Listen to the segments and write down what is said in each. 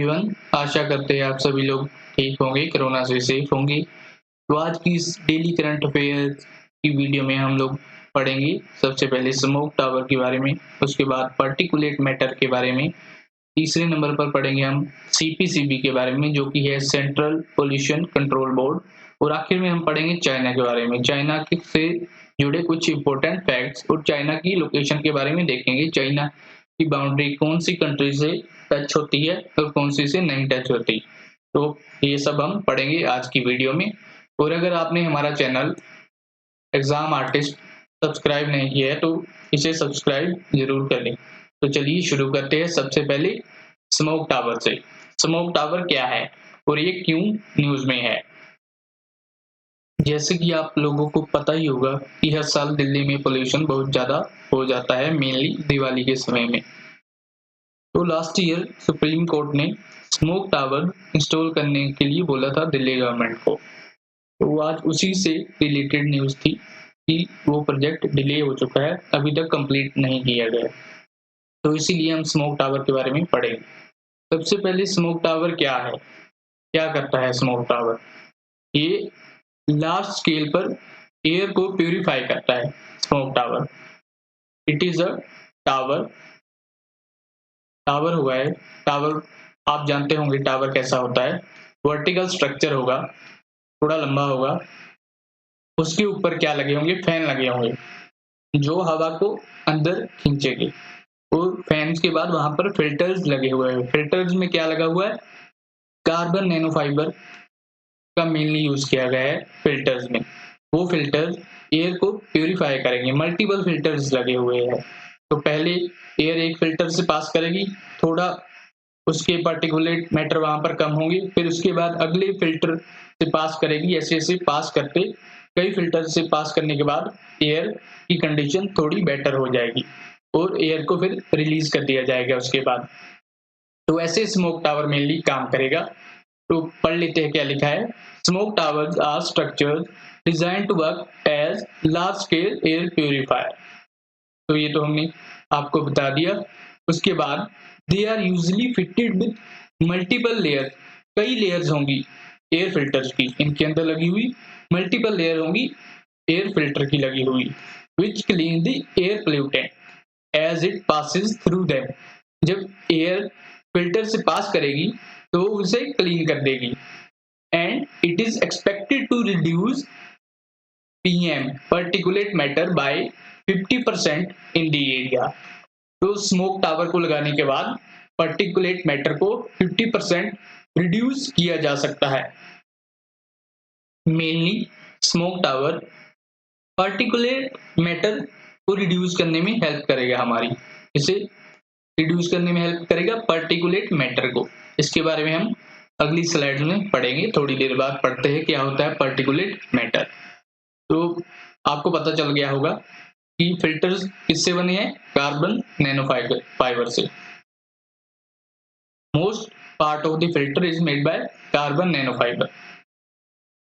Everyone, आशा करते हैं आप सभी लोग ठीक होंगे, कोरोना से सेफ होंगे। तो आज की इस डेली करंट अफेयर की वीडियो में हम लोग पढ़ेंगे सबसे पहले स्मोक टावर के बारे में, उसके बाद पार्टिकुलेट मैटर के बारे में, तीसरे नंबर पर पढ़ेंगे हम सीपीसीबी के बारे में जो कि है सेंट्रल पोल्यूशन कंट्रोल बोर्ड, और आखिर में हम पढ़ेंगे चाइना के बारे में, चाइना से जुड़े कुछ इंपॉर्टेंट फैक्ट्स और चाइना की लोकेशन के बारे में देखेंगे। चाइना की बाउंड्री कौन सी कंट्री से टच होती है और कौन सी से नहीं टच होती, तो ये सब हम पढ़ेंगे आज की वीडियो में। और अगर आपने हमारा चैनल एग्जाम आर्टिस्ट सब्सक्राइब नहीं किया है तो इसे सब्सक्राइब जरूर कर लें। तो चलिए शुरू करते हैं सबसे पहले स्मोक टावर से। स्मोक टावर क्या है और ये क्यों न्यूज में है? जैसे कि आप लोगों को पता ही होगा कि हर साल दिल्ली में पोल्यूशन बहुत ज्यादा हो जाता है, मेनली दिवाली के समय में। तो लास्ट ईयर सुप्रीम कोर्ट ने स्मोक टावर इंस्टॉल करने के लिए बोला था दिल्ली गवर्नमेंट को। तो आज उसी से रिलेटेड न्यूज थी कि वो प्रोजेक्ट डिले हो चुका है, अभी तक कंप्लीट नहीं किया गया। तो इसीलिए हम स्मोक टावर के बारे में पढ़ेंगे। सबसे पहले स्मोक टावर क्या है, क्या करता है स्मोक टावर? ये लार्ज स्केल पर एयर को प्यूरिफाई करता है। Smoke tower it is a tower tower हुआ है। टावर आप जानते होंगे टावर कैसा होता है, वर्टिकल स्ट्रक्चर होगा, थोड़ा लंबा होगा, उसके ऊपर क्या लगे होंगे? फैन लगे होंगे जो हवा को अंदर खींचेगी, और फैंस के बाद वहां पर फिल्टर्स लगे हुए हैं। फिल्टर्स में क्या लगा हुआ है? कार्बन नैनो फाइबर का मेनली यूज किया गया है फिल्टर्स में। वो फिल्टर्स एयर को प्यूरिफाई करेंगे, मल्टीपल फिल्टर्स लगे हुए हैं। तो पहले एयर एक फिल्टर से पास करेगी, थोड़ा उसके पार्टिकुलेट मैटर वहां पर कम होंगे, फिर उसके बाद अगले फिल्टर से पास करेगी, ऐसे ऐसे पास करते कई फिल्टर से पास करने के बाद एयर की कंडीशन थोड़ी बेटर हो जाएगी और एयर को फिर रिलीज कर दिया जाएगा उसके बाद। तो ऐसे स्मोक टावर मेनली काम करेगा। तो पढ़ लेते हैं क्या लिखा है। Smoke towers are structures designed to work as large scale air purifier. तो ये तो हमने आपको बता दिया। उसके बाद they are usually fitted with multiple layer, कई लेयर्स होंगी एयर फिल्टर्स की, इनके अंदर लगी हुई मल्टीपल लेयर होंगी एयर फिल्टर की लगी हुई, which clean the air pollutant as it passes through them. जब एयर फिल्टर से पास करेगी तो उसे क्लीन कर देगी। And it is expected to reduce PM particulate matter by 50% in the area. तो स्मोक टावर को लगाने के बाद पार्टिकुलेट मैटर को 50% रिड्यूस किया जा सकता है। Mainly smoke tower particulate matter को रिड्यूस करने में हेल्प करेगा, हमारी इसे रिड्यूस करने में हेल्प करेगा पार्टिकुलेट मैटर को। इसके बारे में हम अगली स्लाइड में पढ़ेंगे, थोड़ी देर बाद पढ़ते हैं क्या होता है पार्टिकुलेट मैटर। तो आपको पता चल गया होगा कि फिल्टर्स किससे बने हैं? कार्बन नैनो फाइबर से। Most part of the filter is made by carbon nano fibre.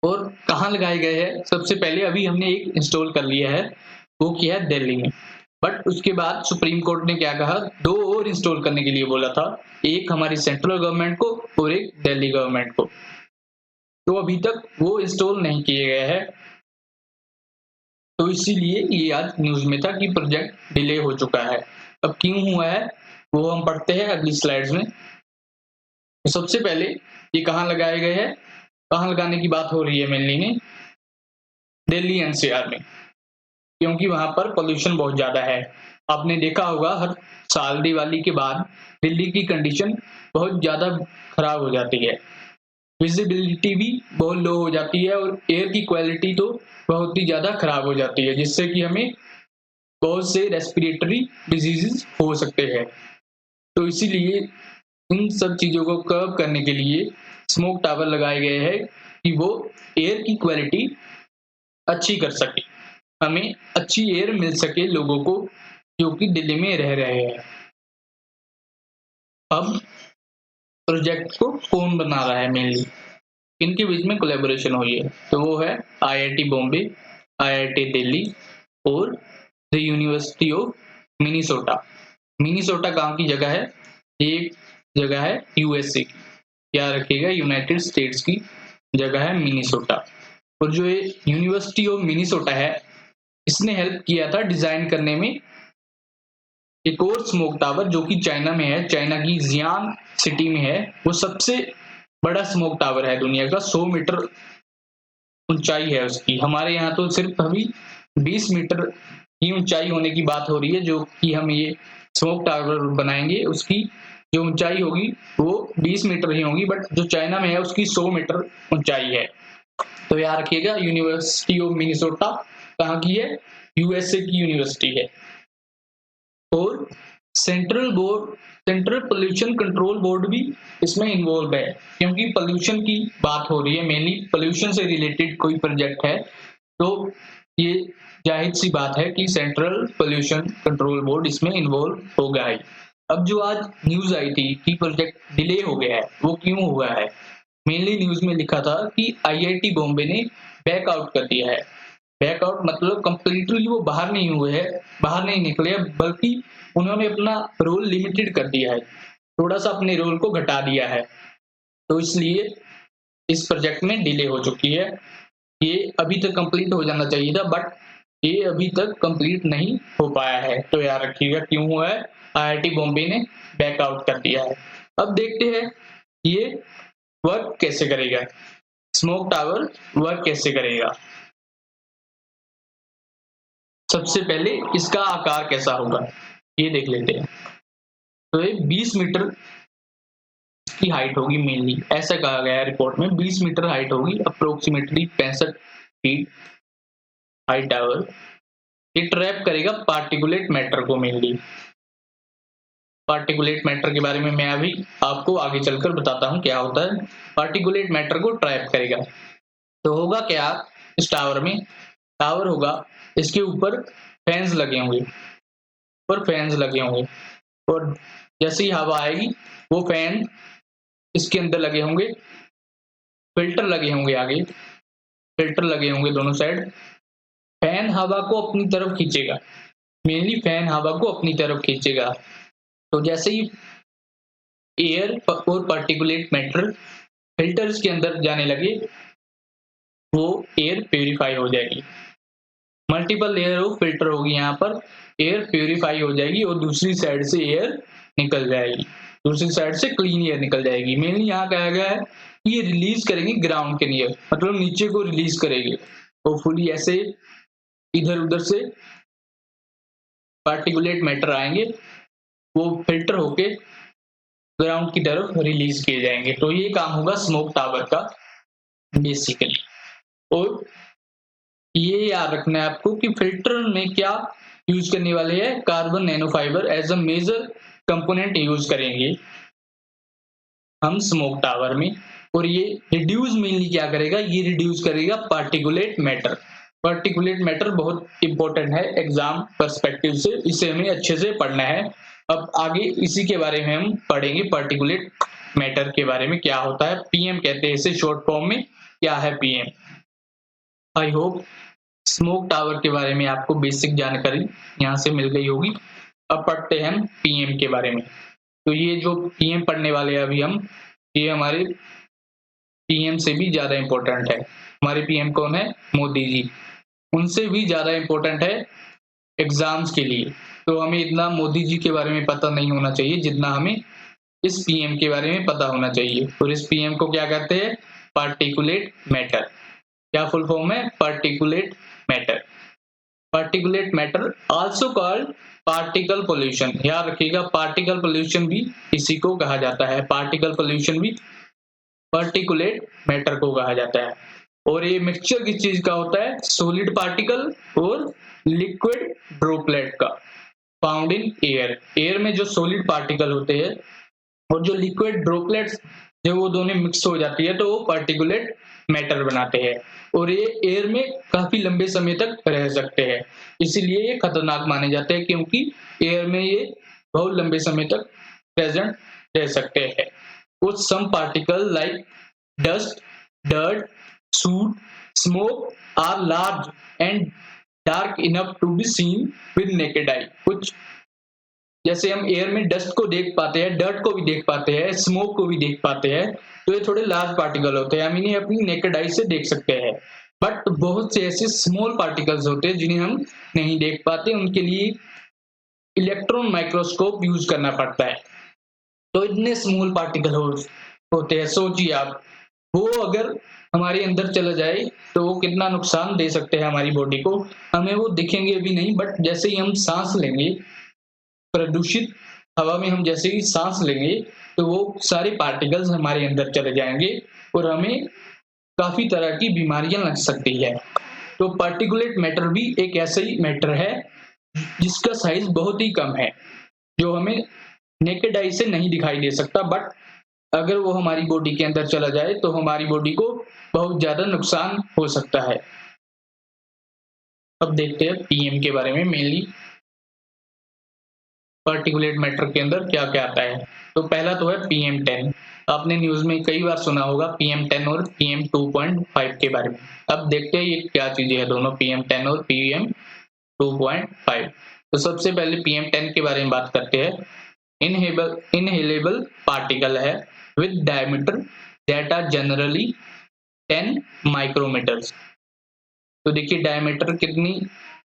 और कहाँ लगाए गए हैं? सबसे पहले अभी हमने एक इंस्टॉल कर लिया है, वो किया है दिल्ली में। बट उसके बाद सुप्रीम कोर्ट ने क्या कहा, दो और इंस्टॉल करने के लिए बोला था, एक हमारी सेंट्रल गवर्नमेंट को और एक दिल्ली गवर्नमेंट को। तो अभी तक वो इंस्टॉल नहीं किए गए हैं, तो इसीलिए ये आज न्यूज में था कि प्रोजेक्ट डिले हो चुका है। अब क्यों हुआ है वो हम पढ़ते हैं अगली स्लाइड्स में। तो सबसे पहले ये कहाँ लगाए गए हैं, कहाँ लगाने की बात हो रही है मेनली में दिल्ली एनसीआर में, क्योंकि वहां पर पोल्यूशन बहुत ज्यादा है। आपने देखा होगा हर साल दिवाली के बाद दिल्ली की कंडीशन बहुत ज्यादा खराब हो जाती है, विजिबिलिटी भी बहुत लो हो जाती है और एयर की क्वालिटी तो बहुत ही ज्यादा खराब हो जाती है, जिससे कि हमें बहुत से रेस्पिरेटरी डिजीजेस हो सकते हैं। तो इसीलिए इन सब चीजों को कर्व करने के लिए स्मोक टावर लगाए गए हैं कि वो एयर की क्वालिटी अच्छी कर सके, हमें अच्छी एयर मिल सके लोगों को जो कि दिल्ली में रह रहे हैं। अब प्रोजेक्ट को कौन बना रहा है? मेनली इनके बीच में कोलैबोरेशन हुई है, तो वो है आईआईटी बॉम्बे, आईआईटी दिल्ली और the university of Minnesota. Minnesota कहाँ की जगह है? ये जगह है यूएसए की। याद रखिएगा यूनाइटेड स्टेट्स की जगह है मिनीसोटा। और जो ये यूनिवर्सिटी ऑफ मिनीसोटा है, इसने हेल्प किया था डिजाइन करने में एक और स्मोक टावर जो कि चाइना में है, चाइना की जियान सिटी में है। वो सबसे बड़ा स्मोक टावर है दुनिया का, 100 मीटर ऊंचाई है उसकी। हमारे यहाँ तो सिर्फ अभी 20 मीटर की ऊंचाई होने की बात हो रही है, जो कि हम ये स्मोक टावर बनाएंगे उसकी जो ऊंचाई होगी वो 20 मीटर ही होगी, बट जो चाइना में है उसकी 100 मीटर ऊंचाई है। तो याद रखिएगा यूनिवर्सिटी ऑफ मिनीसोटा कहाँ की है, यूएसए की यूनिवर्सिटी है। और सेंट्रल पोल्यूशन कंट्रोल बोर्ड भी इसमें इन्वॉल्व है, क्योंकि पोल्यूशन की बात हो रही है, मेनली पोल्यूशन से रिलेटेड कोई प्रोजेक्ट है, तो ये जाहिर सी बात है कि सेंट्रल पोल्यूशन कंट्रोल बोर्ड इसमें इन्वॉल्व होगा ही। अब जो आज न्यूज आई थी कि प्रोजेक्ट डिले हो गया है, वो क्यों हुआ है? मेनली न्यूज में लिखा था कि आईआईटी बॉम्बे ने बैकआउट कर दिया है। बैकआउट मतलब कंप्लीटली वो बाहर नहीं हुए हैं, बाहर नहीं निकले, बल्कि उन्होंने अपना रोल लिमिटेड कर दिया है, थोड़ा सा अपने रोल को घटा दिया है। तो इसलिए इस प्रोजेक्ट में डिले हो चुकी है। ये अभी तक कंप्लीट हो जाना चाहिए था, बट ये अभी तक कंप्लीट नहीं हो पाया है। तो याद रखिएगा क्यों हुआ है, आईआईटी बॉम्बे ने बैकआउट कर दिया है। अब देखते हैं ये वर्क कैसे करेगा, स्मोक टावर वर्क कैसे करेगा। सबसे पहले इसका आकार कैसा होगा ये देख लेते हैं। तो ये 20 मीटर की हाइट होगी, मेनली ऐसा कहा गया है रिपोर्ट में, 20 मीटर हाइट होगी, अप्रोक्सीमेटली 65 फीट हाइट टावर। ये ट्रैप करेगा पार्टिकुलेट मैटर को। मेनली पार्टिकुलेट मैटर के बारे में मैं अभी आपको आगे चलकर बताता हूँ क्या होता है। पार्टिकुलेट मैटर को ट्रैप करेगा तो होगा क्या, इस टावर में टावर होगा, इसके ऊपर फैंस लगे होंगे, ऊपर फैंस लगे होंगे, और जैसे ही हवा आएगी वो फैन इसके अंदर लगे होंगे, फिल्टर लगे होंगे, आगे फिल्टर लगे होंगे दोनों साइड। फैन हवा को अपनी तरफ खींचेगा, मेनली फैन हवा को अपनी तरफ खींचेगा। तो जैसे ही एयर और पार्टिकुलेट मैटर फिल्टर्स के अंदर जाने लगे, वो एयर प्यूरिफाई हो जाएगी। मल्टीपल लेयर ऑफ फिल्टर होगी, यहाँ पर एयर प्यूरिफाई हो जाएगी और दूसरी साइड से एयर निकल जाएगी, दूसरी साइड से क्लीन एयर निकल जाएगी। मेनली यहाँ कहा गया है कि ये रिलीज करेंगे ग्राउंड के नियर, मतलब नीचे को रिलीज करेंगे, होपफुली ऐसे इधर उधर से पार्टिकुलेट मैटर आएंगे, वो फिल्टर होके ग्राउंड की तरफ रिलीज किए जाएंगे। तो ये काम होगा स्मोक टावर का बेसिकली। और ये याद रखना है आपको कि फिल्टर में क्या यूज करने वाले हैं, carbon nanofibre as a major component use करेंगे हम स्मोक टावर में। और ये रिड्यूस मेनली क्या करेगा, ये रिड्यूस करेगा पार्टिकुलेट मैटर। पार्टिकुलेट मैटर बहुत इंपॉर्टेंट है एग्जाम पर्सपेक्टिव से, इसे हमें अच्छे से पढ़ना है। अब आगे इसी के बारे में हम पढ़ेंगे, पार्टिकुलेट मैटर के बारे में क्या होता है, पीएम कहते हैं इसे शॉर्ट फॉर्म में। क्या है PM? I hope smoke tower के बारे में आपको बेसिक जानकारी यहाँ से मिल गई होगी। अब पढ़ते हैं हम पीएम के बारे में। तो ये जो पीएम पढ़ने वाले हैं अभी हम, ये हमारे पीएम से भी ज्यादा इंपॉर्टेंट है। हमारे पीएम कौन है? मोदी जी। उनसे भी ज्यादा इंपॉर्टेंट है एग्जाम्स के लिए। तो हमें इतना मोदी जी के बारे में पता नहीं होना चाहिए जितना हमें इस पीएम के बारे में पता होना चाहिए। और इस पीएम को क्या कहते हैं? Particulate matter. क्या फुल फॉर्म है? Particulate matter. Particulate matter also called particle pollution. याद रखिएगा पार्टिकल पोल्यूशन भी इसी को कहा जाता है, पार्टिकल पोल्यूशन भी पार्टिकुलेट मैटर को कहा जाता है। और ये मिक्सचर किस चीज का होता है? सॉलिड पार्टिकल और लिक्विड ड्रॉपलेट का, फाउंड इन एयर। एयर में जो सॉलिड पार्टिकल होते हैं और जो लिक्विड ड्रॉपलेट्स, जब वो दोनों मिक्स हो जाती है तो वो पार्टिकुलेट मैटर बनाते हैं। और ये एयर में काफी लंबे समय तक रह सकते हैं, इसीलिए ये खतरनाक माने जाते हैं, क्योंकि एयर में ये बहुत लंबे समय तक प्रेजेंट रह सकते हैं। कुछ some particle like dust, dirt, soot, smoke are large and dark enough to be seen with naked eye। कुछ जैसे हम एयर में डस्ट को देख पाते हैं, डर्ट को भी देख पाते हैं, स्मोक को भी देख पाते हैं, तो ये थोड़े लार्ज पार्टिकल होते हैं, हम इन्हें अपनी नेकेड आई से देख सकते हैं। बट बहुत से ऐसे स्मॉल पार्टिकल्स होते हैं जिन्हें हम नहीं देख पाते, उनके लिए इलेक्ट्रॉन माइक्रोस्कोप यूज करना पड़ता है। तो इतने स्मॉल पार्टिकल होते हैं, सोचिए आप, वो अगर हमारे अंदर चला जाए तो वो कितना नुकसान दे सकते हैं हमारी बॉडी को। हमें वो दिखेंगे भी नहीं, बट जैसे ही हम सांस लेंगे प्रदूषित हवा में, हम जैसे ही सांस लेंगे तो वो सारे पार्टिकल्स हमारे अंदर चले जाएंगे और हमें काफी तरह की बीमारियां लग सकती है। तो पार्टिकुलेट मैटर भी एक ऐसा ही मैटर है जिसका साइज बहुत ही कम है, जो हमें नेकेड आई से नहीं दिखाई दे सकता, बट अगर वो हमारी बॉडी के अंदर चला जाए तो हमारी बॉडी को बहुत ज्यादा नुकसान हो सकता है। अब देखते हैं पीएम के बारे में, मेनली पार्टिकुलेट मैटर के अंदर क्या क्या आता है। तो पहला तो है PM10। आपने न्यूज में कई बार सुना होगा PM10 और PM2.5 के बारे में। अब देखते हैं ये क्या चीजें हैं दोनों, PM10 और PM2.5। तो सबसे पहले PM10 के बारे में बात करते हैं। इनहेलेबल पार्टिकल है with diameter that are generally 10 micrometres. तो देखिए डायमीटर कितनी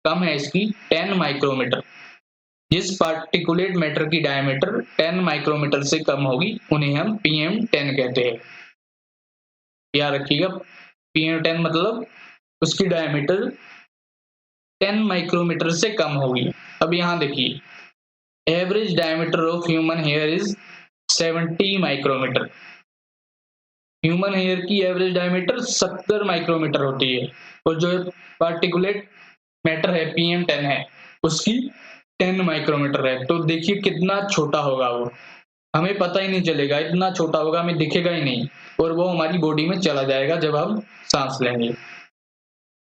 कम है इसकी, 10 माइक्रोमीटर। जिस पार्टिकुलेट मैटर की डायमीटर 10 माइक्रोमीटर से कम होगी उन्हें हम PM10 कहते हैं। याद रखिएगा, PM10 मतलब उसकी डायमीटर 10 माइक्रोमीटर से कम होगी। अब यहाँ देखिए, average diameter of human hair is 70 micrometre. Human hair की एवरेज डायमीटर 70 माइक्रोमीटर होती है, और जो पार्टिकुलेट मैटर है PM10 है उसकी 10 माइक्रोमीटर है। तो देखिए कितना छोटा होगा वो, हमें पता ही नहीं चलेगा, इतना छोटा होगा, हमें दिखेगा ही नहीं, और वो हमारी बॉडी में चला जाएगा जब हम सांस लेंगे।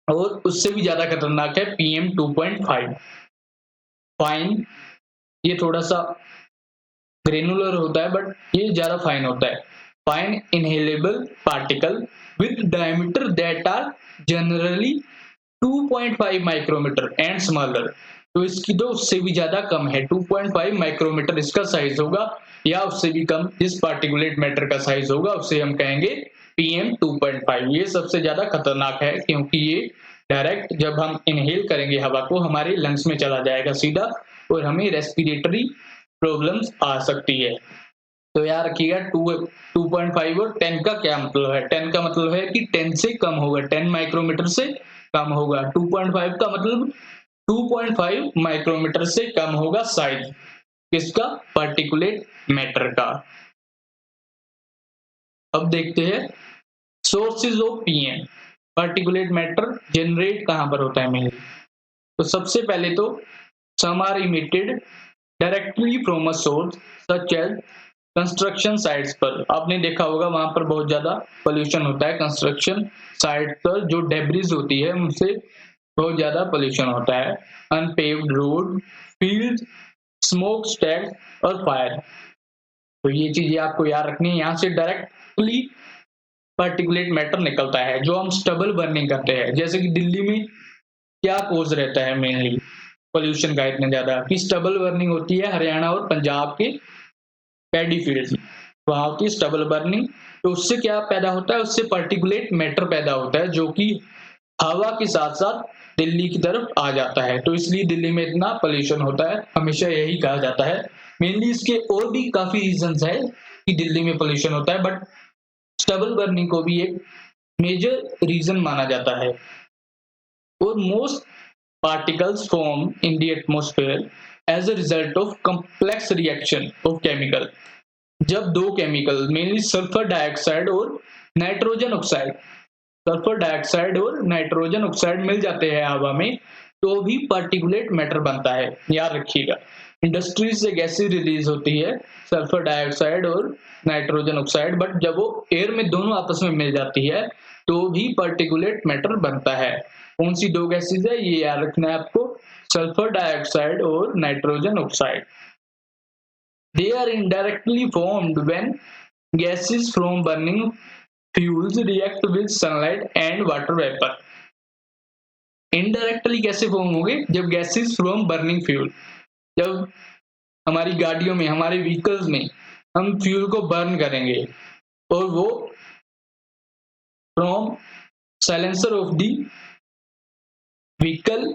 और उससे भी ज्यादा खतरनाक है PM2.5 फाइन। ये थोड़ा सा ग्रेनुलर होता है, बट ये ज्यादा फाइन होता है। Fine inhalable particle with diameter that are generally 2.5 micrometer and smaller. तो इसकी तो उससे भी ज्यादा कम है, 2.5 माइक्रोमीटर इसका साइज होगा, या उससे भी कम जिस पार्टिकुलेट मैटर का साइज होगा उसे हम कहेंगे PM2.5। ये सबसे ज्यादा खतरनाक है, क्योंकि ये डायरेक्ट जब हम इनहेल करेंगे हवा को हमारे लंग्स में चला जाएगा सीधा, और हमें रेस्पिरेटरी प्रॉब्लम्स आ सकती है। तो याद रखिएगा 2.5 और 10 का क्या मतलब है। 10 का मतलब है कि 10 से कम होगा, 10 माइक्रोमीटर से कम होगा। 2.5 का मतलब 2.5 माइक्रोमीटर से कम होगा साइज किसका, पार्टिकुलेट मैटर का। अब देखते हैं sources of PM। Particulate matter generate कहां पर होता है मेनली। तो सबसे पहले तो some are emitted directly from a source such as construction sites पर। आपने देखा होगा वहां पर बहुत ज्यादा पोल्यूशन होता है, कंस्ट्रक्शन साइट पर जो डेब्रिज होती है उनसे बहुत ज्यादा पोल्यूशन होता है। Unpaved road, field, smoke stack और फायर। तो ये चीजें आपको याद रखनी है। यहाँ से डायरेक्टली पार्टिकुलेट मैटर निकलता है। जो हम स्टबल बर्निंग करते हैं, जैसे कि दिल्ली में क्या कोज रहता है मेनली पोल्यूशन का इतना ज्यादा, कि स्टबल बर्निंग होती है हरियाणा और पंजाब के पैडी फील्ड, वहां होती है स्टबल बर्निंग। तो उससे क्या पैदा होता है, उससे पार्टिकुलेट मैटर पैदा होता है जो कि हवा के साथ साथ दिल्ली की तरफ आ जाता है। तो इसलिए दिल्ली में इतना पोल्यूशन होता है, हमेशा यही कहा जाता है। मेनली इसके और भी काफी रीजंस है कि दिल्ली में पोल्यूशन होता है, बट स्टबल बर्निंग को भी एक मेजर रीजन माना जाता है। और most particles form in the atmosphere as a result of complex reaction of chemical। जब दो केमिकल मेनली सल्फर डाइऑक्साइड और नाइट्रोजन ऑक्साइड, सल्फर डाइऑक्साइड और नाइट्रोजन ऑक्साइड मिल जाते हैं हवा में, तो भी पार्टिकुलेट मैटर बनता है। याद रखिएगा, इंडस्ट्री से गैसें रिलीज होती है, सल्फर डाइऑक्साइड और नाइट्रोजन ऑक्साइड, बट जब वो एयर में दोनों आपस में मिल जाती है तो भी पार्टिकुलेट मैटर बनता है। कौन सी दो गैसेज है ये याद रखना है आपको, सल्फर डाइऑक्साइड और nitrogen oxide. They are indirectly formed when gases from burning fuels react with sunlight and water vapor। Indirectly कैसे फॉर्म होंगे, जब गैसेस फ्रॉम बर्निंग फ्यूल, जब हमारी गाड़ियों में, हमारे व्हीकल्स में हम फ्यूल को बर्न करेंगे और वो from silencer of the vehicle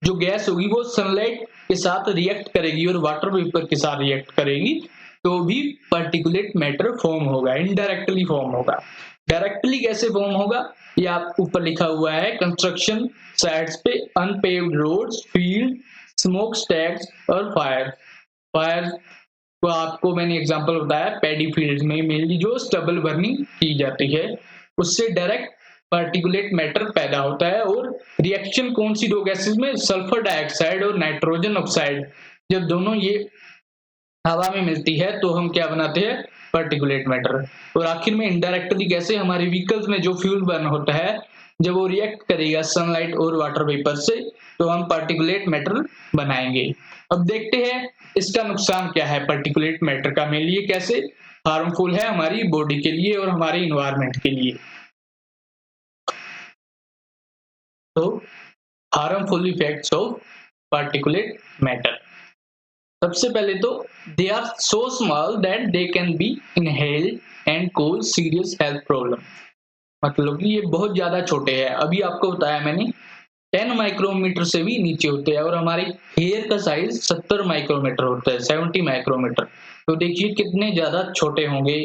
जो गैस होगी वो सनलाइट के साथ रिएक्ट करेगी और वाटर वेपर के साथ रिएक्ट करेगी, तो भी पार्टिकुलेट मैटर फॉर्म होगा, इनडायरेक्टली फॉर्म होगा। डायरेक्टली कैसे फॉर्म होगा, ये आप ऊपर लिखा हुआ है, कंस्ट्रक्शन साइट्स पे, unpaved roads, field, smoke stacks और फायर। फायर तो आपको मैंने एग्जांपल बताया, पैडी फील्ड्स में मेनली जो स्टबल बर्निंग की जाती है उससे डायरेक्ट पार्टिकुलेट मैटर पैदा होता है। और रिएक्शन कौन सी दो गैसेस में, सल्फर डाइऑक्साइड और नाइट्रोजन ऑक्साइड, जब दोनों ये हवा में मिलती है तो हम क्या बनाते हैं, पार्टिकुलेट मैटर। और आखिर में इनडायरेक्टली कैसे, हमारे व्हीकल्स में जो फ्यूल बर्न होता है जब वो रिएक्ट करेगा सनलाइट और वाटर वेपर से तो हम पार्टिकुलेट मैटर बनाएंगे। अब देखते हैं इसका नुकसान क्या है पार्टिकुलेट मैटर का, मेरे लिए कैसे हार्मफुल है हमारी बॉडी के लिए और हमारे इन्वायरमेंट के लिए। तो harmful effects of particulate matter, सबसे पहले तो they are so small that they can be inhaled and cause serious health problem. मतलब कि ये बहुत ज्यादा छोटे हैं, अभी आपको बताया मैंने 10 माइक्रोमीटर से भी नीचे होते हैं और हमारे हेयर का साइज 70 माइक्रोमीटर होता है, 70 माइक्रोमीटर। तो देखिए कितने ज्यादा छोटे होंगे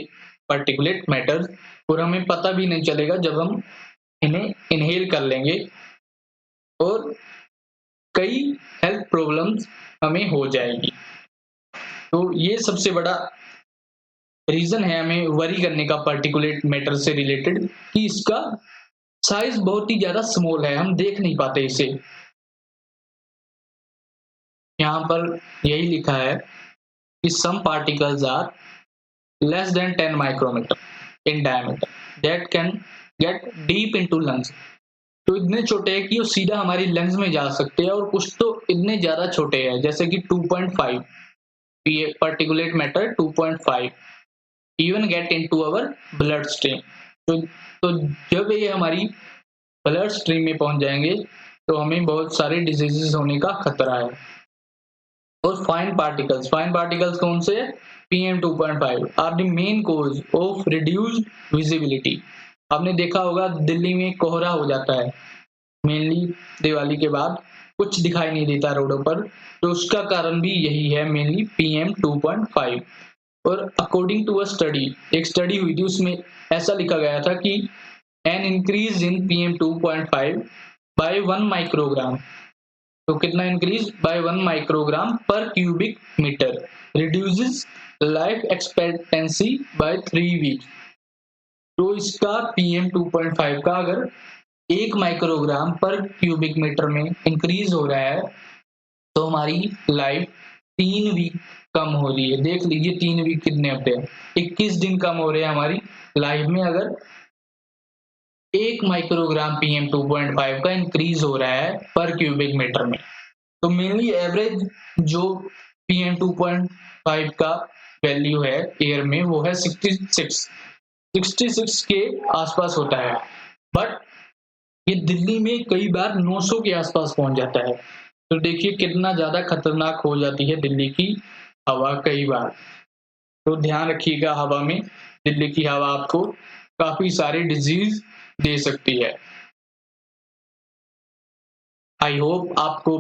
पार्टिकुलेट मैटर, और हमें पता भी नहीं चलेगा जब हम इन्हें इनहेल कर लेंगे और कई हेल्थ प्रॉब्लम्स हमें हो जाएगी। तो ये सबसे बड़ा रीजन है हमें वरी करने का पार्टिकुलेट मैटर से रिलेटेड, कि इसका साइज बहुत ही ज्यादा स्मॉल है, हम देख नहीं पाते इसे। यहाँ पर यही लिखा है कि some particles are less than 10 micrometer in diameter that can get deep into lungs। तो इतने छोटे हैं कि वो सीधा हमारी लंग्स में जा सकते हैं, और कुछ तो इतने ज्यादा छोटे हैं जैसे कि 2.5 ये particulate matter 2.5 even get into अवर ब्लड स्ट्रीम। तो जब ये हमारी ब्लड स्ट्रीम में पहुंच जाएंगे तो हमें बहुत सारे डिजीजेस होने का खतरा है। और फाइन पार्टिकल्स कौन से, PM2.5 are the main cause of reduced visibility. आपने देखा होगा दिल्ली में कोहरा हो जाता है मेनली दिवाली के बाद, कुछ दिखाई नहीं देता रोडों पर, तो उसका कारण भी यही है मेनली PM2.5। और अकॉर्डिंग टू अ स्टडी, एक स्टडी हुई थी उसमें ऐसा लिखा गया था कि an increase in PM2.5 by 1 microgram, तो कितना increase, by 1 microgram per cubic metre reduces life expectancy by 3 weeks. तो इसका PM2.5 का अगर 1 माइक्रोग्राम पर क्यूबिक मीटर में इंक्रीज हो रहा है तो हमारी लाइफ 3 वीक कम हो रही है। देख लीजिए 3 वीक कितने होते हैं, 21 दिन कम हो रहे हैं हमारी लाइफ में अगर 1 माइक्रोग्राम PM2.5 का इंक्रीज हो रहा है पर क्यूबिक मीटर में। तो मेनली एवरेज जो PM2.5 का वैल्यू है एयर में वो है 66 के आसपास होता है, बट ये दिल्ली में कई बार 900 के आसपास पहुंच जाता है। तो देखिए कितना ज्यादा खतरनाक हो जाती है दिल्ली की हवा कई बार। तो ध्यान रखिएगा, हवा में दिल्ली की हवा आपको काफी सारे डिजीज दे सकती है। आई होप आपको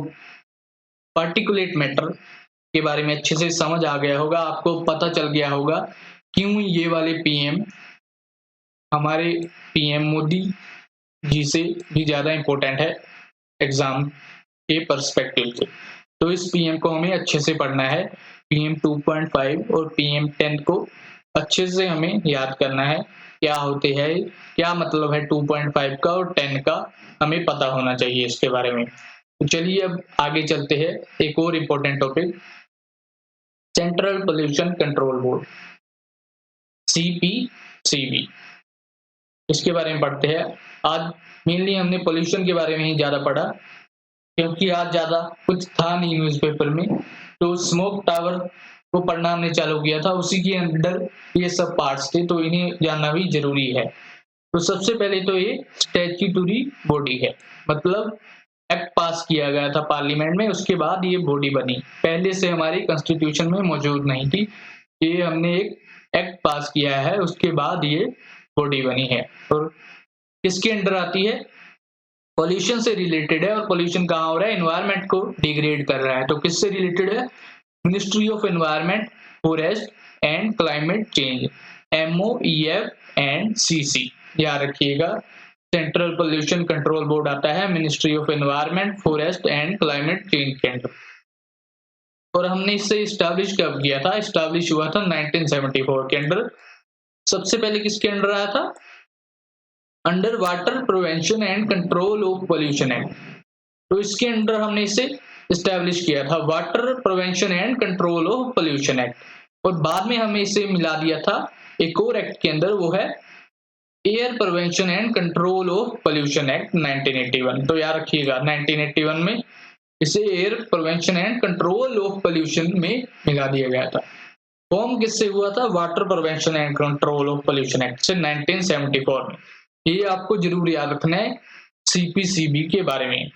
पार्टिकुलेट मैटर के बारे में अच्छे से समझ आ गया होगा, आपको पता चल गया होगा क्यों ये वाले PM हमारे PM मोदी जी से भी ज्यादा इंपॉर्टेंट है एग्जाम के पर्सपेक्टिव से। तो इस PM को हमें अच्छे से पढ़ना है, PM2.5 और PM10 को अच्छे से हमें याद करना है, क्या होते हैं, क्या मतलब है 2.5 का और 10 का, हमें पता होना चाहिए इसके बारे में। तो चलिए अब आगे चलते हैं, एक और important topic, central pollution control board CPCB, इसके बारे में पढ़ते हैं। आज मेनली हमने पोल्यूशन के बारे में ही ज्यादा पढ़ा क्योंकि आज ज्यादा कुछ था नहीं न्यूज़पेपर में, तो स्मोक टावर को पढ़ना हमने चालू किया था, उसी के अंदर ये सब पार्ट्स थे, तो इन्हें जानना भी जरूरी है। तो सबसे पहले तो ये स्टैट्यूटरी बॉडी है, मतलब एक्ट पास किया गया था पार्लियामेंट में, उसके बाद ये बॉडी बनी। पहले से हमारी कॉन्स्टिट्यूशन में मौजूद नहीं थी। ये हमने एक एक्ट पास किया है, उसके बाद ये बॉडी बनी है। और किसके अंडर आती है? पॉल्यूशन से रिलेटेड है। और पॉल्यूशन कहाँ हो रहा है? एनवायरनमेंट को डिग्रेड कर रहा है। तो किससे रिलेटेड है? Ministry of environment, forest and climate change, MOEF and CC, याद रखिएगा। सेंट्रल पोल्यूशन कंट्रोल बोर्ड आता है ministry of environment, forest and climate change के अंडर। और हमने इसे इस्टेब्लिश कब किया था? इस्टेब्लिश हुआ था 1974 के अंडर। सबसे पहले किसके अंडर आया था? Under water prevention and control of pollution act. तो इसके अंडर हमने इसे इस्टेब्लिश किया था, water prevention and control of pollution act. और बाद में हमें इसे मिला दिया था एक और एक्ट के अंदर, वो है air prevention and control of pollution act 1981। तो याद रखिएगा 1981 में इसे air prevention and control of pollution में मिला दिया गया था। फॉर्म किससे हुआ था? Water prevention and control of pollution act से 1974 में। ये आपको जरूर याद रखना है CPCB के बारे में।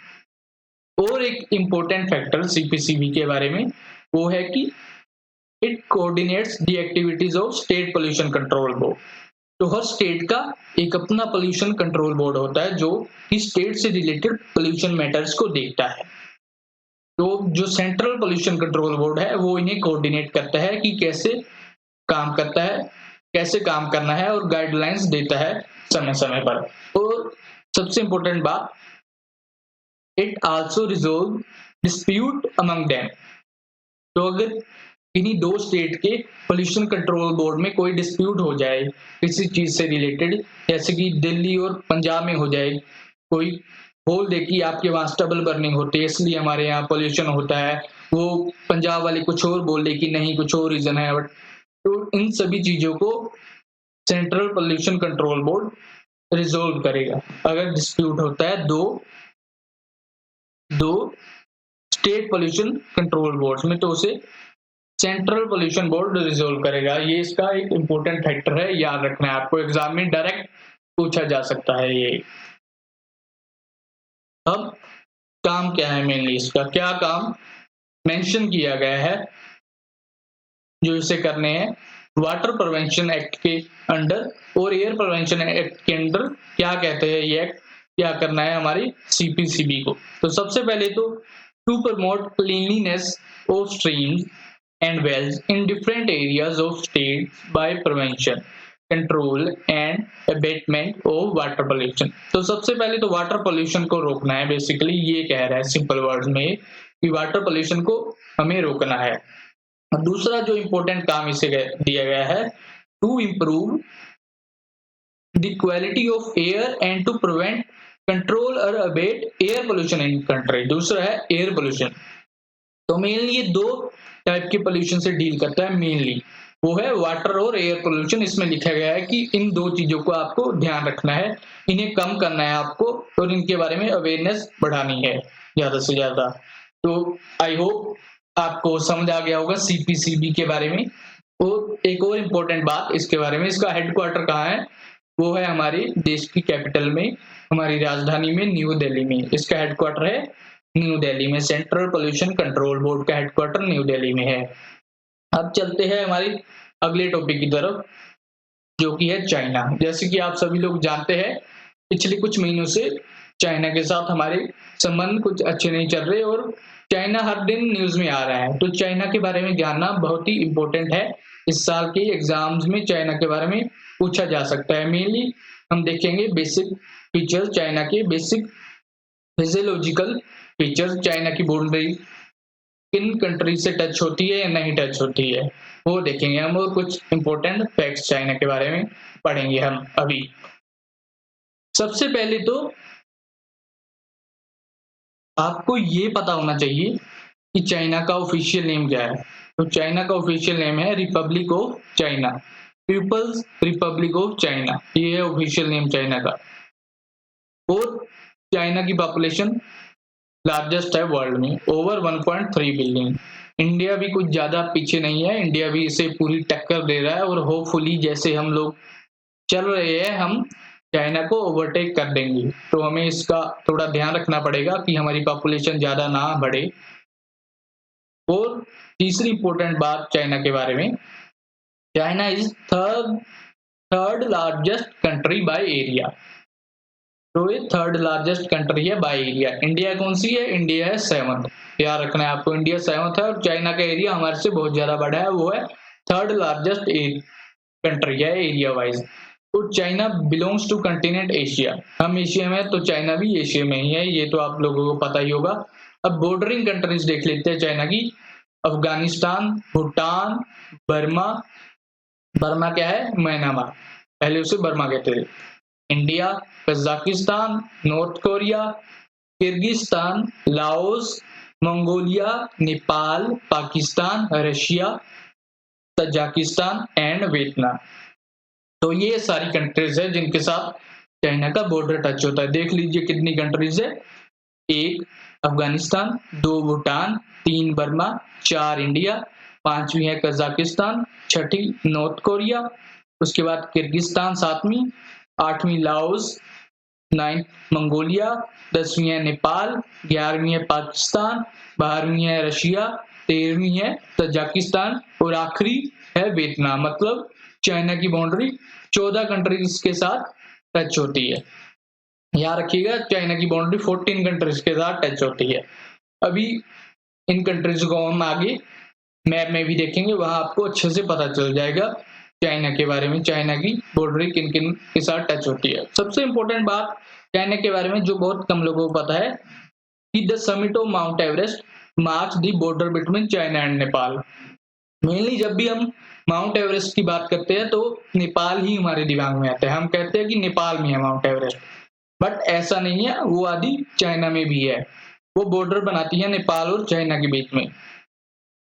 और एक इम्पोर्टेंट फैक्टर CPCB के बारे में वो है कि it coordinates the activities of state pollution control board. तो हर स्टेट का एक अपना पोल्यूशन कंट्रोल बोर्ड होता है जो इस स्टेट से रिलेटेड पोल्यूशन मैटर्स को देखता है। तो जो सेंट्रल पोल्यूशन कंट्रोल बोर्ड है वो इन्हें कोऑर्डिनेट करता है कि कैसे काम करता है, कैसे काम करना है, और गाइडलाइंस देता है समय समय पर। और सबसे इंपॉर्टेंट बात, it also resolve dispute among them. तो अगर इन्हीं दो स्टेट के पोल्यूशन कंट्रोल बोर्ड में कोई डिस्प्यूट हो जाए किसी चीज से रिलेटेड, जैसे कि दिल्ली और पंजाब में हो जाए, कोई बोल दे कि आपके वहां स्टबल बर्निंग होती है इसलिए हमारे यहाँ पोल्यूशन होता है, वो पंजाब वाले कुछ और बोल दे कि नहीं कुछ और रीजन है, बट तो इन सभी चीजों को central pollution control board resolve करेगा। अगर डिस्प्यूट होता है दो स्टेट पोल्यूशन कंट्रोल बोर्ड में, तो उसे सेंट्रल पोल्यूशन बोर्ड रिजोल्व करेगा। ये इसका एक इंपॉर्टेंट फैक्टर है, याद रखना है आपको, एग्जाम में डायरेक्ट पूछा जा सकता है ये। अब काम क्या है मेनली, इसका क्या काम मेंशन किया गया है जो इसे करने हैं वाटर प्रिवेंशन एक्ट के अंडर और एयर प्रिवेंशन एक्ट के अंडर। क्या कहते हैं ये एक्ट, क्या करना है हमारी CPCB को? तो सबसे पहले तो to promote cleanliness of streams and wells in different areas of state by prevention, control and abatement of water pollution। तो सबसे पहले तो वाटर पोल्यूशन को रोकना है, बेसिकली ये कह रहा है सिंपल वर्ड्स में कि वाटर पोल्यूशन को हमें रोकना है। और दूसरा जो इम्पोर्टेंट काम इसे दिया गया है, to improve the quality of air and to prevent control और abate air pollution in country. दूसरा है एयर पोल्यूशन। तो मेनली ये दो टाइप के पोल्यूशन से डील करता है, मेनली वो है वाटर और एयर पोल्यूशन। इसमें लिखा गया है कि इन दो चीजों को आपको ध्यान रखना है, इन्हें कम करना है आपको, और इनके बारे में अवेयरनेस बढ़ानी है ज्यादा से ज्यादा। तो आई होप आपको समझ आ गया होगा CPCB के बारे में। और एक और इम्पोर्टेंट बात इसके बारे में, इसका हेडक्वार्टर कहाँ है? वो है हमारे देश की कैपिटल में, हमारी राजधानी में, न्यू दिल्ली में। इसका हेडक्वार्टर है न्यू दिल्ली में। सेंट्रल पोल्यूशन कंट्रोल बोर्ड का हेडक्वार्टर न्यू दिल्ली में है। अब चलते हैं हमारी अगले टॉपिक की तरफ, जो कि है चाइना। जैसे कि आप सभी लोग जानते हैं पिछले कुछ महीनों से चाइना के साथ हमारे संबंध कुछ अच्छे नहीं चल रहे और चाइना हर दिन न्यूज में आ रहा है। तो चाइना के बारे में जानना बहुत ही इंपॉर्टेंट है। इस साल के एग्जाम्स में चाइना के बारे में पूछा जा सकता है। मेनली हम देखेंगे बेसिक फीचर्स चाइना के, बेसिक फिजियोलॉजिकल फीचर्स, चाइना की बाउंड्री किन कंट्री से टच होती है या नहीं टच होती है, वो देखेंगे हम। और कुछ इंपॉर्टेंट फैक्ट्स चाइना के बारे में पढ़ेंगे हम अभी। सबसे पहले तो आपको ये पता होना चाहिए कि चाइना का ऑफिशियल नेम क्या है। तो चाइना का ऑफिशियल नेम है Republic of China, People's Republic of China, ये है ऑफिशियल नेम चाइना का। और चाइना की पॉपुलेशन लार्जेस्ट है वर्ल्ड में, ओवर 1.3 बिलियन। इंडिया भी कुछ ज्यादा पीछे नहीं है, इंडिया भी इसे पूरी टक्कर दे रहा है। और होपफुली जैसे हम लोग चल रहे हैं, हम चाइना को ओवरटेक कर देंगी। तो हमें इसका थोड़ा ध्यान रखना पड़ेगा कि हमारी पॉपुलेशन ज़्यादा ना बढ़े। और तीसरी इम्पोर्टेंट बात चाइना के बारे में, China is third largest country by area. तो ये थर्ड लार्जेस्ट कंट्री है बाय एरिया। इंडिया कौन सी है? इंडिया है 7th। याद रखना है आपको, इंडिया 7th है और चाइना का एरिया हमारे से बहुत ज्यादा बड़ा है, वो है थर्ड लार्जेस्ट कंट्री है एरिया वाइज। तो China belongs to continent Asia. हम एशिया में, तो चाइना भी एशिया में ही है, ये तो आप लोगों को पता ही होगा। अब बॉर्डरिंग कंट्रीज देख लेते हैं चाइना की। अफगानिस्तान, भूटान, बर्मा। बर्मा क्या है? म्यांमार, पहले उसे बर्मा कहते थे। India, Kazakhstan, north Korea, Kyrgyzstan, Laos, Mongolia, Nepal, Pakistan, Russia, Tajikistan and Vietnam. तो ये सारी कंट्रीज है जिनके साथ चाइना का बॉर्डर टच होता है। देख लीजिए कितनी कंट्रीज है। 1 अफगानिस्तान, 2 भूटान, 3 बर्मा, 4 इंडिया, 5वीं है कजाकिस्तान, 6ठी नॉर्थ कोरिया, उसके बाद किर्गिस्तान 7वीं, 8वीं लाओस, 9th मंगोलिया, 10वीं है नेपाल, 11वीं है पाकिस्तान, 12वीं है रशिया, 13वीं है तजाकिस्तान और आखिरी है वियतनाम। मतलब चाइना की बाउंड्री 14 कंट्रीज के साथ टच होती है। याद रखिएगा, चाइना की बाउंड्री 14 कंट्रीज के साथ टच होती है। अभी इन कंट्रीज को हम आगे मैप में भी देखेंगे, वहां आपको अच्छे से पता चल जाएगा चाइना के बारे में, चाइना की बॉर्डर किन किन के साथ टच होती है। सबसे इंपॉर्टेंट बात चाइना के बारे में जो बहुत कम लोगों को पता है कि the summit of mount Everest marks the border between China and Nepal. Mainly जब भी हम माउंट एवरेस्ट की बात करते हैं तो नेपाल ही हमारे दिमाग में आता है। हम कहते हैं कि नेपाल में है माउंट एवरेस्ट, बट ऐसा नहीं है, वो आदि चाइना में भी है। वो बॉर्डर बनाती है नेपाल और चाइना के बीच में।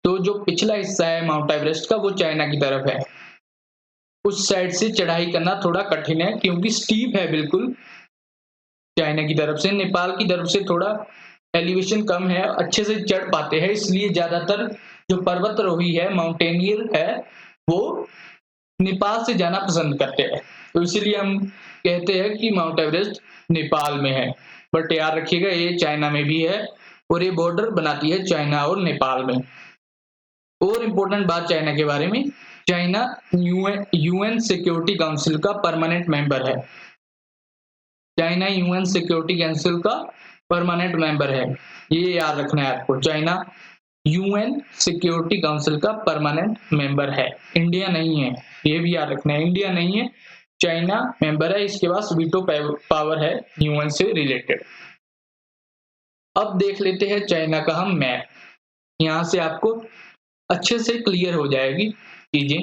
तो जो पिछला हिस्सा है माउंट एवरेस्ट का, वो चाइना की तरफ है। उस साइड से चढ़ाई करना थोड़ा कठिन है क्योंकि स्टीप है बिल्कुल चाइना की तरफ से। नेपाल की तरफ से थोड़ा एलिवेशन कम है, अच्छे से चढ़ पाते हैं, इसलिए ज्यादातर जो पर्वतारोही है, माउंटेनियर है, वो नेपाल से जाना पसंद करते हैं। तो इसीलिए हम कहते हैं कि माउंट एवरेस्ट नेपाल में है, बट याद रखिएगा ये चाइना में भी है और ये बॉर्डर बनाती है चाइना और नेपाल में। और इम्पोर्टेंट बात चाइना के बारे में, चाइना यूएन सिक्योरिटी काउंसिल का परमानेंट मेंबर है। चाइना यूएन सिक्योरिटी काउंसिल का परमानेंट मेंबर है, ये याद रखना है आपको। चाइना यूएन सिक्योरिटी काउंसिल का परमानेंट मेंबर है, इंडिया नहीं है, ये भी याद रखना है। इंडिया नहीं है, चाइना मेंबर है, इसके पास वीटो पावर है यूएन से रिलेटेड। अब देख लेते हैं चाइना का हम मैप, यहाँ से आपको अच्छे से क्लियर हो जाएगी चीजें।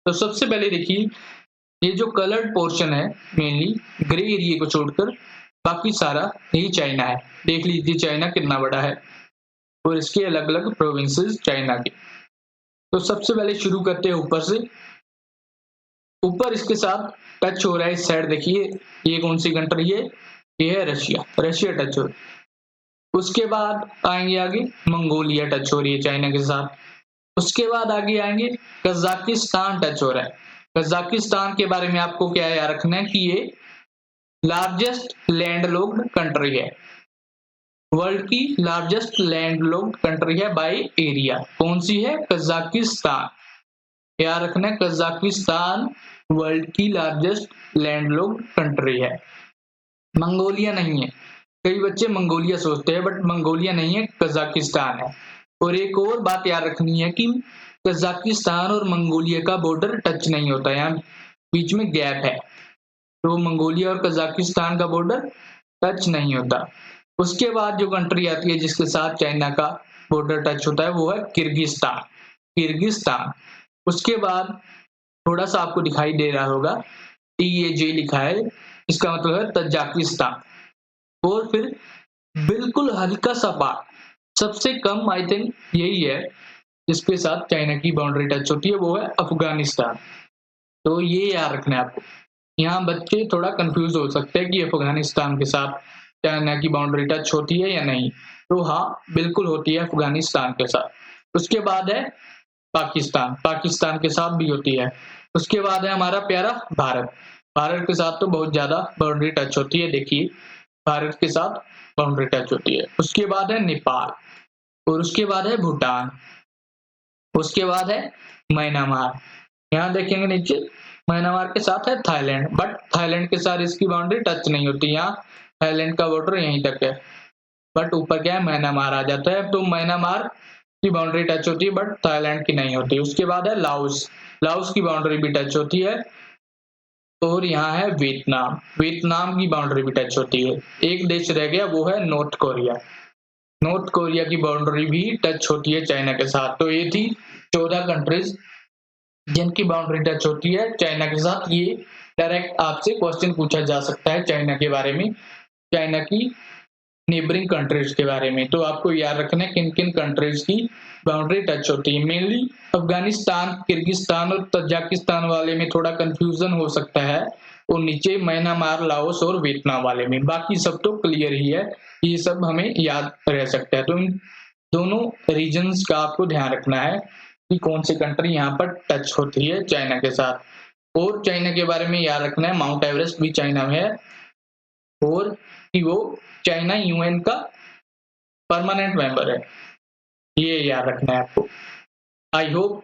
तो सबसे पहले देखिए, ये जो कलर्ड पोर्शन है मेनली ग्रे एरिया को छोड़कर बाकी सारा यही चाइना है। देख लीजिए चाइना कितना बड़ा है और इसके अलग अलग प्रोविंसेस चाइना के। तो सबसे पहले शुरू करते हैं ऊपर से। ऊपर इसके साथ टच हो रहा है इस साइड, देखिए ये कौन सी कंट्री है? ये है रशिया, रशिया टच हो रही है। उसके बाद आएंगे आगे, मंगोलिया टच हो रही है चाइना के साथ। उसके बाद आगे आएंगे, कजाकिस्तान टच हो रहा है। कजाकिस्तान के बारे में आपको क्या याद रखना है कि ये लार्जेस्ट लैंडलॉक्ड कंट्री है, वर्ल्ड की लार्जेस्ट लैंडलॉक्ड कंट्री है बाय एरिया। कौन सी है? कजाकिस्तान। याद रखना है, कजाकिस्तान वर्ल्ड की लार्जेस्ट लैंडलॉक्ड कंट्री है। मंगोलिया नहीं है, कई बच्चे मंगोलिया सोचते हैं, बट मंगोलिया नहीं है, कजाकिस्तान है। और एक और बात याद रखनी है कि कजाकिस्तान और मंगोलिया का बॉर्डर टच नहीं होता, यहाँ बीच में गैप है। तो मंगोलिया और कजाकिस्तान का बॉर्डर टच नहीं होता। उसके बाद जो कंट्री आती है जिसके साथ चाइना का बॉर्डर टच होता है, वो है किर्गिस्तान। किर्गिस्तान। उसके बाद थोड़ा सा आपको दिखाई दे रहा होगा, TAJ लिखा है, इसका मतलब है तजाकिस्तान। और फिर बिल्कुल हल्का सा पार्ट, सबसे कम आई थिंक यही है जिसके साथ चाइना की बाउंड्री टच होती है, वो है अफगानिस्तान। तो ये याद रखना है आपको। यहाँ बच्चे थोड़ा कंफ्यूज हो सकते हैं कि अफगानिस्तान के साथ चाइना की बाउंड्री टच होती है या नहीं। तो हाँ, बिल्कुल होती है अफगानिस्तान के साथ। उसके बाद है पाकिस्तान, पाकिस्तान के साथ भी होती है। उसके बाद है हमारा प्यारा भारत। भारत के साथ तो बहुत ज़्यादा बाउंड्री टच होती है, देखिए भारत के साथ बाउंड्री टच होती है। उसके बाद है नेपाल और उसके बाद है भूटान, उसके बाद है म्यांमार। यहाँ देखेंगे नीचे म्यांमार के साथ है थाईलैंड, बट थाईलैंड के साथ इसकी बाउंड्री टच नहीं होती, यहाँ थाईलैंड का बॉर्डर यहीं तक है, बट ऊपर क्या है म्यांमार आ जाता है, तो म्यांमार की बाउंड्री टच होती है बट थाईलैंड की नहीं होती। उसके बाद है लाओस, लाओस की बाउंड्री भी टच होती है, और यहाँ है वियतनाम, वियतनाम की बाउंड्री भी टच होती है। एक देश रह गया वो है नॉर्थ कोरिया, नॉर्थ कोरिया की बाउंड्री भी टच होती है चाइना के साथ। तो ये थी 14 कंट्रीज जिनकी बाउंड्री टच होती है चाइना के साथ। ये डायरेक्ट आपसे क्वेश्चन पूछा जा सकता है चाइना के बारे में, चाइना की नेबरिंग कंट्रीज के बारे में। तो आपको याद रखना है किन किन कंट्रीज की बाउंड्री टच होती है। मेनली अफगानिस्तान, किर्गिस्तान और तजाकिस्तान वाले में थोड़ा कंफ्यूजन हो सकता है, और नीचे म्यांमार, लाओस और वियतनाम वाले में। बाकी सब तो क्लियर ही है, ये सब हमें याद रह सकता है। तो इन दोनों रीजन्स का आपको ध्यान रखना है कि कौन सी कंट्री यहाँ पर टच होती है चाइना के साथ। और चाइना के बारे में याद रखना है माउंट एवरेस्ट भी चाइना में है, और कि वो चाइना यूएन का परमानेंट मेंबर है, ये याद रखना है आपको। आई होप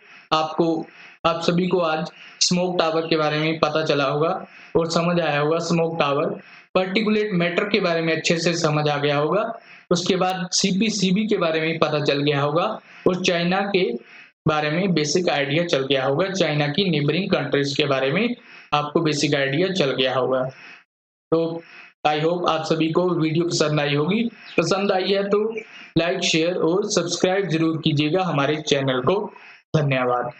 आप सभी को आज स्मोक टावर के बारे में पता चला होगा और समझ आया होगा। स्मोक टावर पर्टिकुलेट मैटर के बारे में अच्छे से समझ आ गया होगा। उसके बाद सीपीसीबी के बारे में पता चल गया होगा, और चाइना के बारे में बेसिक आइडिया चल गया होगा। चाइना की नेबरिंग कंट्रीज के बारे में आपको बेसिक आइडिया चल गया होगा। तो आई होप आप सभी को वीडियो पसंद आई होगी। पसंद आई है तो लाइक, शेयर और सब्सक्राइब जरूर कीजिएगा हमारे चैनल को। धन्यवाद।